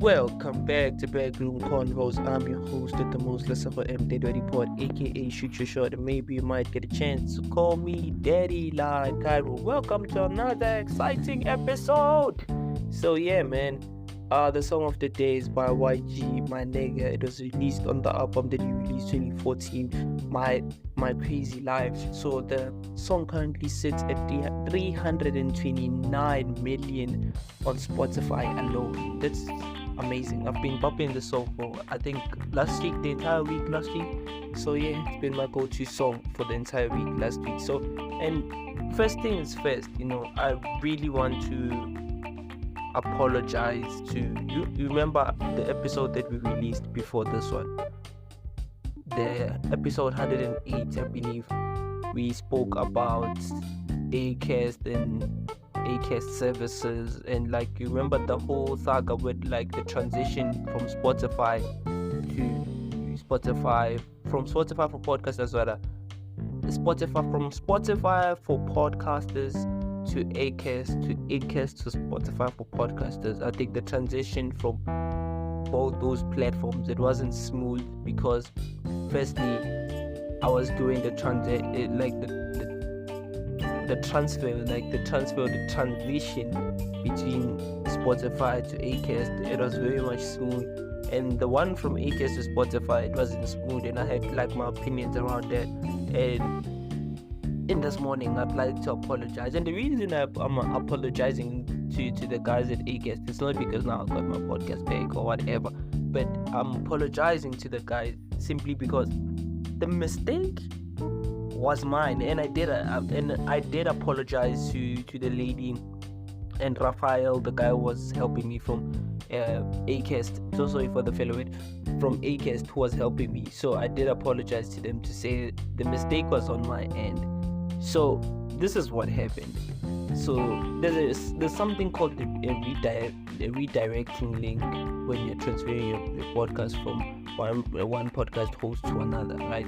Welcome back to Backroom Convos. I'm your host at the most Lesego Daddy Pod, aka Shoot Your Shot, and maybe you might get a chance to call me Daddy like Cairo. Welcome to another exciting episode. So yeah, man. The song of the day is by YG, my nigga. It was released on the album that he released 2014, My Crazy Life. So the song currently sits at 329 million on Spotify alone. That's amazing. I've been bopping the song for the entire week last week. So yeah, it's been my go-to song for the entire week last week. So, and first things first, I really want to apologize to you. You remember the episode that we released before this one, the episode 108, I believe. We spoke about Acast and Acast services, and you remember the whole saga with the transition from Spotify for podcasters, rather. From Spotify for podcasters to Acast to Spotify for podcasters. I think the transition from both those platforms, it wasn't smooth because firstly I was doing the transition between Spotify to Acast. It was very much smooth, and the one from Acast to Spotify, it wasn't smooth, and I had my opinions around that. And in this morning I'd like to apologize, and the reason I'm apologizing to the guys at Acast, it's not because now I got my podcast back or whatever, but I'm apologizing to the guys simply because the mistake was mine, and I did apologize to the lady and Raphael, the guy who was helping me from Acast. So sorry for the fellow from Acast who was helping me. So I did apologize to them to say the mistake was on my end. So this is what happened. So there's something called a redirecting link when you're transferring your podcast from one podcast host to another, right?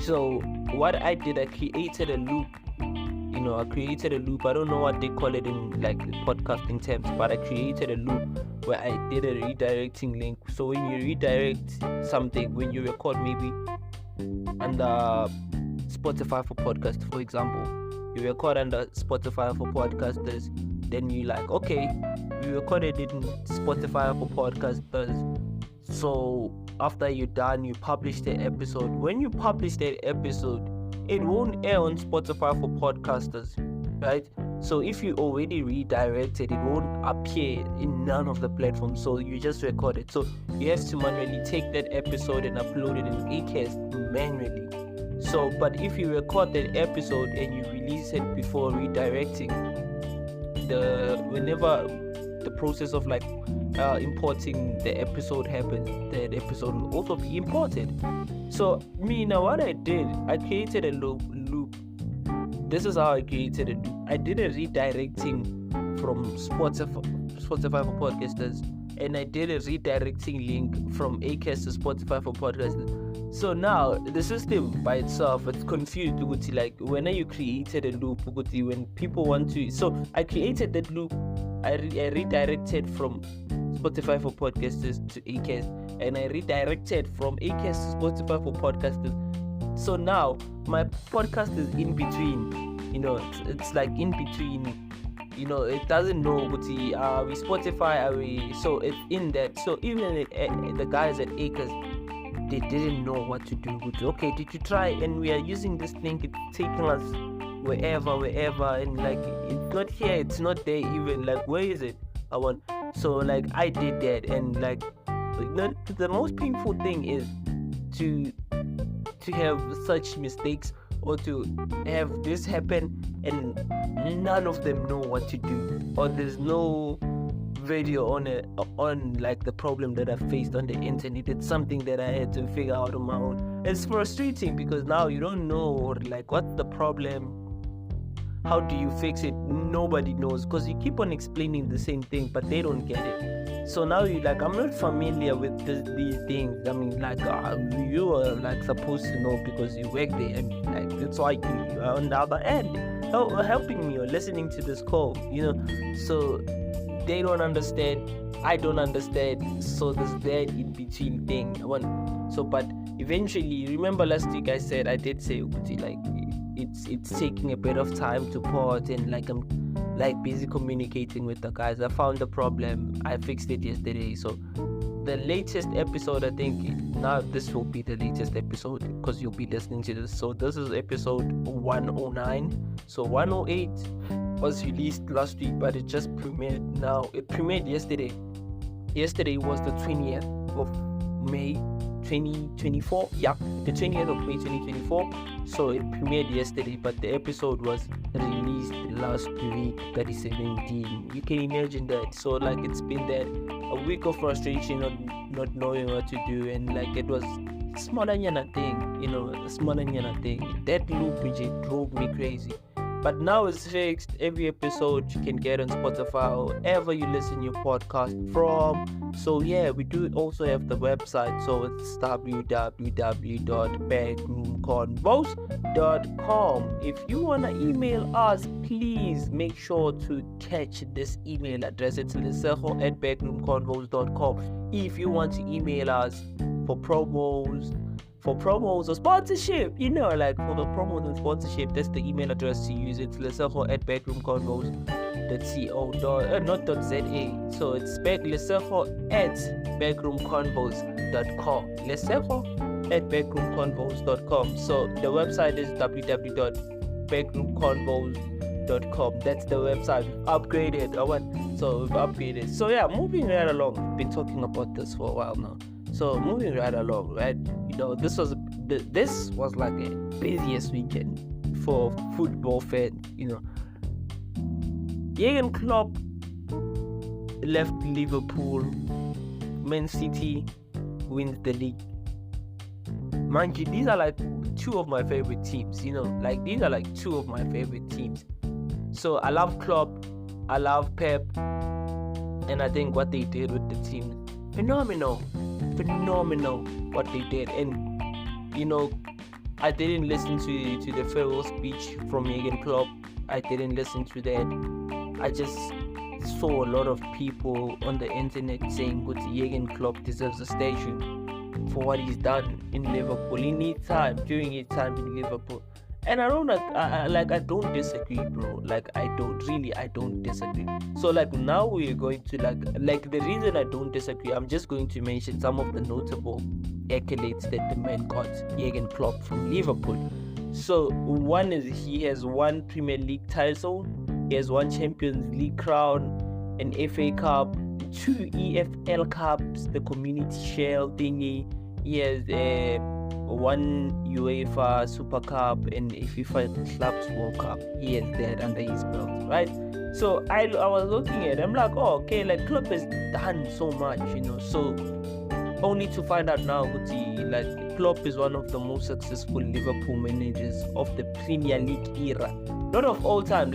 So what I did, I created a loop. I don't know what they call it in podcasting terms, but I created a loop where I did a redirecting link. So when you redirect something, when you record maybe under Spotify for podcasts, for example, you record under Spotify for podcasters, then you you recorded it in Spotify for podcasters. So after you're done, you publish the episode. When you publish that episode, it won't air on Spotify for podcasters, right? So if you already redirected, it won't appear in none of the platforms. So you just record it. So you have to manually take that episode and upload it in Acast manually. So, but if you record that episode and you release it before redirecting, whenever the process of importing the episode happens, that episode will also be imported. So what I did, I created a loop. This is how I created a loop. I did a redirecting from Spotify for podcasters, and I did a redirecting link from Acast to Spotify for podcasters. So now the system by itself, it's confused. When you created a loop, when people want to, so I created that loop. I redirected from Spotify for podcasters to Acast, and I redirected from Acast to Spotify for podcasters. So now my podcast is in between. It's in between. It doesn't know are we Spotify, are we? So it's in that. So even the guys at Acast, they didn't know what to do. Okay, did you try? And we are using this link. It's taking us wherever, and it's not here, it's not there even. Where is it? So I did that, and the most painful thing is to have such mistakes, or to have this happen and none of them know what to do, or there's no video on the problem that I faced on the internet. It's something that I had to figure out on my own. It's frustrating because now you don't know what's the problem, how do you fix it. Nobody knows, because you keep on explaining the same thing but they don't get it. So now you're I'm not familiar with these things. I mean, you are supposed to know because you work there, and that's why you are on the other end helping me or listening to this call, so they don't understand. I don't understand. So there's that in between thing. But eventually, remember last week I did say like it's taking a bit of time to port, and like I'm like busy communicating with the guys. I found the problem. I fixed it yesterday. So the latest episode, I think now this will be the latest episode because you'll be listening to this. So this is episode 109. So 108 was released last week, but it just premiered now. It premiered yesterday. Yesterday was the 20th of May 2024. Yeah, the 20th of May 2024. So it premiered yesterday, but the episode was released last week, 2017. You can imagine that. So like it's been that a week of frustration on not knowing what to do, and like it was smaller thing, a smaller thing. That loop which it drove me crazy. But now it's fixed. Every episode you can get on Spotify or wherever you listen your podcast from. So yeah, we do also have the website. So it's www.backroomconvos.com. If you want to email us, please make sure to catch this email address. It's lesego@backroomconvos.com. If you want to email us for promos or sponsorship, like for the promos and sponsorship, that's the email address to use. It's lesego@backroomconvos.co. Not .za. So it's lesego@backroomconvos.com. lesego@backroomconvos.com. So the website is www.backroomconvos.com. That's the website. We've upgraded. So yeah, moving right along. We've been talking about this for a while now. So moving right along, right? This was like a busiest weekend for football fans. Jurgen Klopp left Liverpool. Man City wins the league. Mind you, these are like two of my favorite teams. These are like two of my favorite teams. So I love Klopp, I love Pep, and I think what they did with the team, phenomenal what they did. And I didn't listen to the farewell speech from Jurgen Klopp. I didn't listen to that. I just saw a lot of people on the internet saying good Jurgen Klopp deserves a statue for what he's done in Liverpool during his time in Liverpool. And I don't disagree, bro. I don't disagree. So now we're going to the reason I don't disagree, I'm just going to mention some of the notable accolades that the man got, Jurgen Klopp from Liverpool. So one is he has one Premier League title, he has one Champions League crown, an FA Cup, 2 EFL Cups, the Community Shield thingy. He has one UEFA Super Cup and a FIFA Clubs World Cup. He has that under his belt, right? So I was looking at it, I'm like, oh, okay, Klopp has done so much, so only to find out now, Klopp is one of the most successful Liverpool managers of the Premier League era. Not of all time,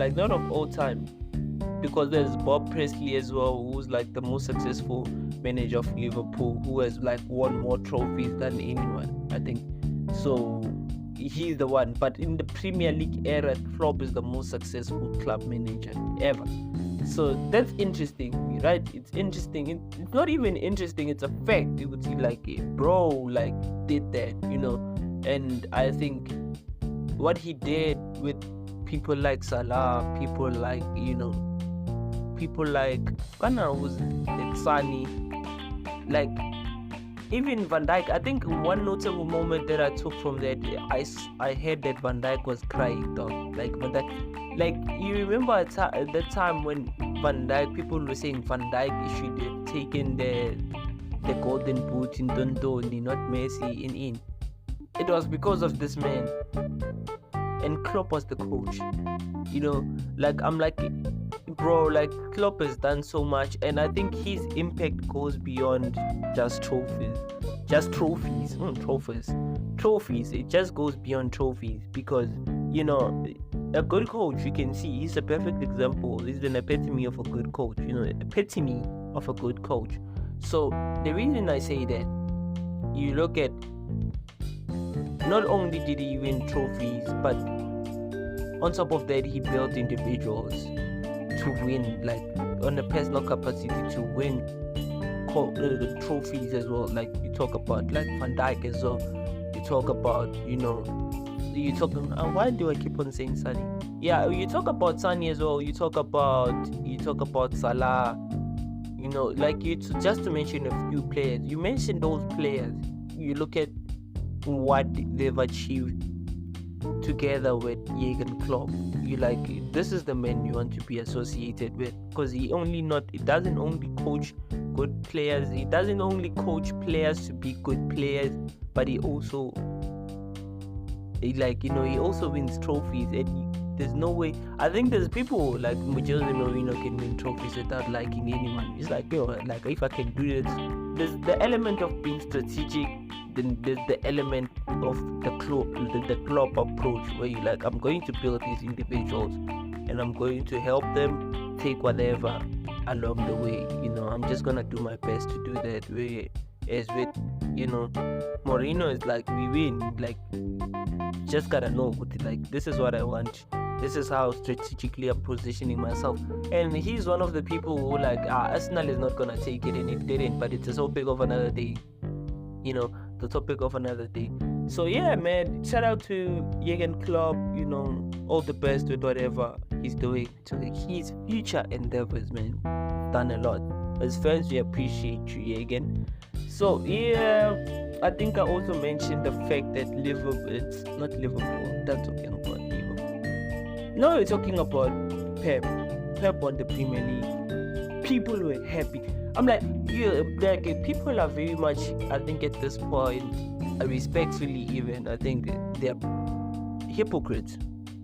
because there's Bob Presley as well, who's the most successful manager of Liverpool, who has won more trophies than anyone, I think. So he's the one. But in the Premier League era, Klopp is the most successful club manager ever. So that's interesting, right? It's interesting. It's not even interesting, it's a fact. You would see bro did that, and I think what he did with people like Salah, people like Ghana was Sani, even Van Dijk. I think one notable moment that I took from that, I heard that Van Dijk was crying, dog. Van Dijk, you remember the time when Van Dijk, people were saying Van Dijk should have taken the golden boot in Dondoni, not Messi in. It was because of this man. And Klopp was the coach. I'm bro, Klopp has done so much, and I think his impact goes beyond just trophies. Trophies. It just goes beyond trophies, because a good coach, you can see he's a perfect example. He's an epitome of a good coach. So the reason I say that, you look at, not only did he win trophies, but on top of that, he built individuals to win, on a personal capacity to win trophies as well. Like you talk about like Van Dijk as well. You talk about, you talk. Why do I keep on saying Sunny? Yeah, you talk about Sunny as well. You talk about Salah. Like just to mention a few players. You mentioned those players. You look at what they've achieved together with Jurgen Klopp. You like, this is the man you want to be associated with, because it doesn't only coach good players, he doesn't only coach players to be good players, but he also he also wins trophies. And there's no way, I think there's people like Jose Mourinho can win trophies without liking anyone. It's like, like if I can do this, there's the element of being strategic. Then there's the element of the Klopp approach, where you like, I'm going to build these individuals and I'm going to help them take whatever along the way. I'm just gonna do my best to do that. Whereas with Mourinho is like, we win, like just gotta know like, this is what I want, this is how strategically I'm positioning myself. And he's one of the people who like, Arsenal is not gonna take it, and it didn't, but it's a topic of another day. The topic of another day. So yeah, man, shout out to Jurgen Klopp. All the best with whatever he's doing to his future endeavors, man. Done a lot. As fans, we appreciate you, Jurgen. So yeah, I think I also mentioned the fact that it's not Liverpool. That's talking about Liverpool. No, we're talking about Pep. Pep won the Premier League. People were happy. I'm like, people are very much, I think at this point, respectfully even, I think they're hypocrites.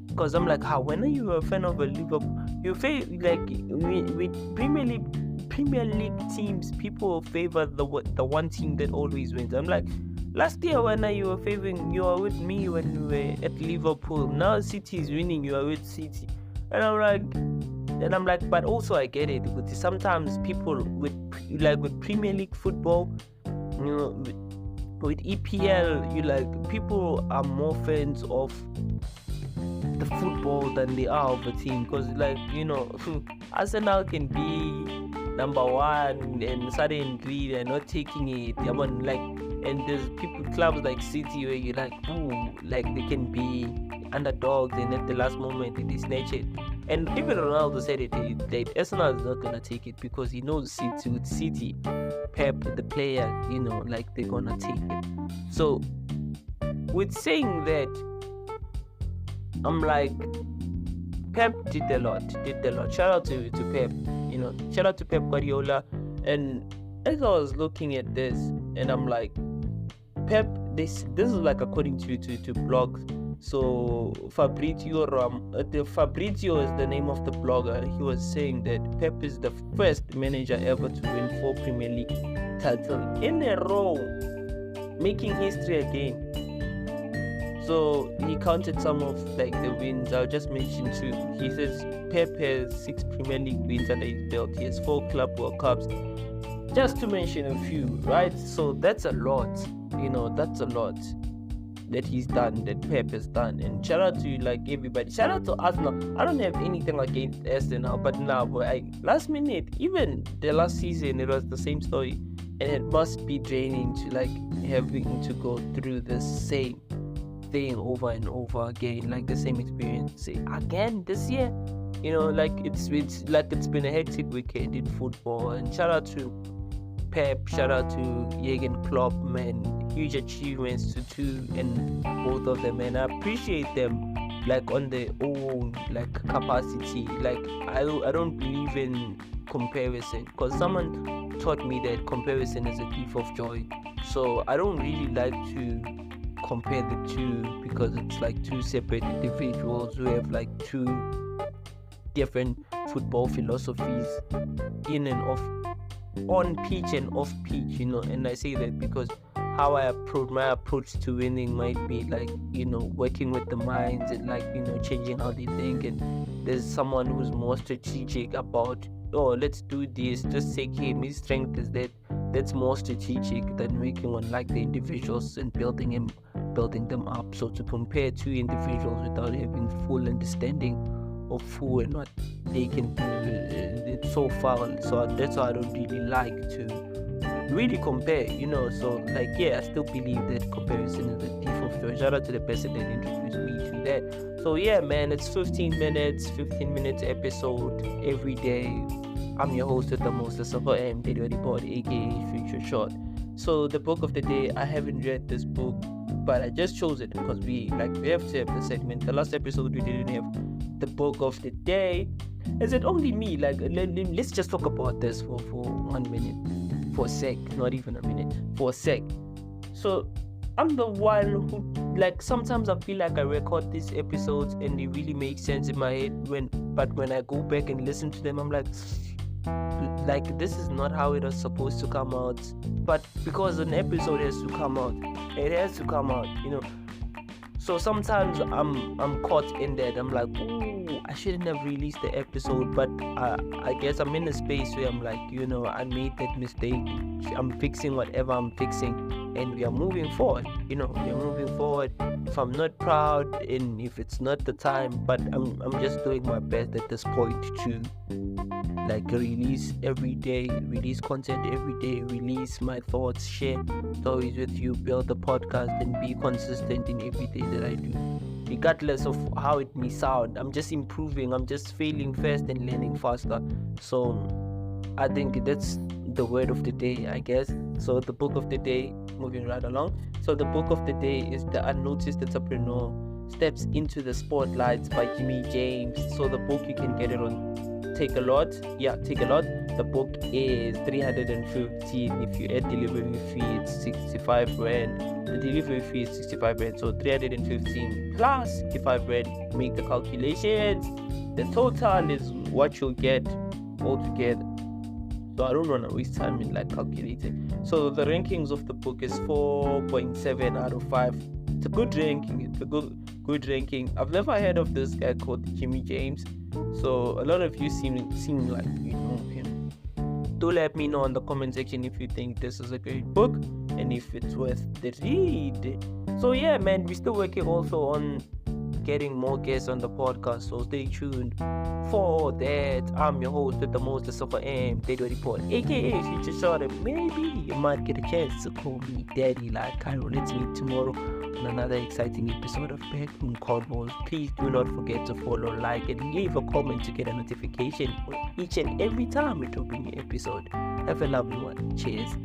Because I'm like, when are you a fan of a Liverpool? You feel like with Premier League teams, people favor the one team that always wins. I'm like, last year when you were favoring, you were with me when we were at Liverpool. Now City is winning, you are with City. And I'm like, but also I get it. But sometimes people with Premier League football, with EPL, people are more fans of the football than they are of the team. Because Arsenal can be number one and suddenly they're not taking it. And there's clubs like City where you like, they can be underdogs, and at the last moment they snatch it. And even Ronaldo said it, that Arsenal is not gonna take it because he knows City, Pep, the player, they're gonna take it. So with saying that, I'm like, Pep did a lot. Shout out to Pep, shout out to Pep Guardiola. And as I was looking at this, and I'm like, Pep, this is like according to blogs. So Fabrizio is the name of the blogger. He was saying that Pep is the first manager ever to win 4 Premier League titles in a row, making history again. So he counted some of the wins. I'll just mention 2. He says Pep has 6 Premier League wins under his belt. He has 4 Club World Cups. Just to mention a few, right? So that's a lot. That's a lot that he's done, that Pep has done. And shout out to everybody. Shout out to Arsenal. I don't have anything against Arsenal, but now, last minute, even the last season, it was the same story, and it must be draining to having to go through the same thing over and over again, the same experience again this year. It's been a hectic weekend in football. And shout out to Pep, shout out to Jurgen Klopp, man. Huge achievements to 2 and both of them, and I appreciate them on their own capacity. I don't believe in comparison, because someone taught me that comparison is a thief of joy. So I don't really like to compare the two, because it's 2 separate individuals who have 2 different football philosophies on pitch and off pitch, and I say that because how my approach to winning might be working with the minds and changing how they think, and there's someone who's more strategic about, let's do this, just take him, his strength is that's more strategic than working on the individuals and building them up. So to compare 2 individuals without having full understanding of who and what they can do, it's so foul. So that's why I don't really like to really compare, so like, yeah, I still believe that comparison is the thief of joy. Shout out to the person that introduced me to that. So yeah, man, it's 15 minutes episode every day. I'm your host with the most, the Suffer M, Daily Report, aka Future Short. So the book of the day, I haven't read this book, but I just chose it because we have to have the segment. The last episode we didn't have the book of the day. Is it only me? Let's just talk about this for 1 minute, for a sec, not even a minute, for a sec. So I'm the one who, sometimes I feel like I record these episodes and they really make sense in my head, but when I go back and listen to them, I'm like this is not how it was supposed to come out. But because an episode has to come out, it has to come out, So sometimes I'm caught in that. I'm like, oh, I shouldn't have released the episode, but I guess I'm in a space where I'm like, I made that mistake. I'm fixing whatever I'm fixing, and we are moving forward. We are moving forward. If I'm not proud, and if it's not the time, but I'm just doing my best at this point to release every day, release content every day, release my thoughts, share stories with you, build the podcast, and be consistent in everything that I do, regardless of how it may sound. I'm just improving, I'm just failing fast and learning faster. So I think that's the word of the day, I guess. So the book of the day, moving right along. So the book of the day is The Unnoticed Entrepreneur Steps into the Spotlight by Jimmy James. So the book, you can get it on Take a Lot. The book is 315. If you add delivery fee, it's 65 rand. The delivery fee is 65 rand, so 315 plus 65 rand. Make the calculations. The total is what you'll get altogether. So I don't want to waste time in calculating. So the rankings of the book is 4.7 out of 5. It's a good ranking. It's a good ranking. I've never heard of this guy called Jimmy James. So a lot of you seem like you know him. Do let me know in the comment section if you think this is a great book and if it's worth the read. So yeah, man, we're still working also on getting more guests on the podcast, so stay tuned for that. I'm your host with the most, the Suffer M, Daily Report, aka Future Short, and maybe you might get a chance to call me Daddy like Cairo. Let's meet tomorrow on another exciting episode of Backroom Convo. Please do not forget to follow, like, and leave a comment to get a notification for each and every time we drop a new episode. Have a lovely one. Cheers.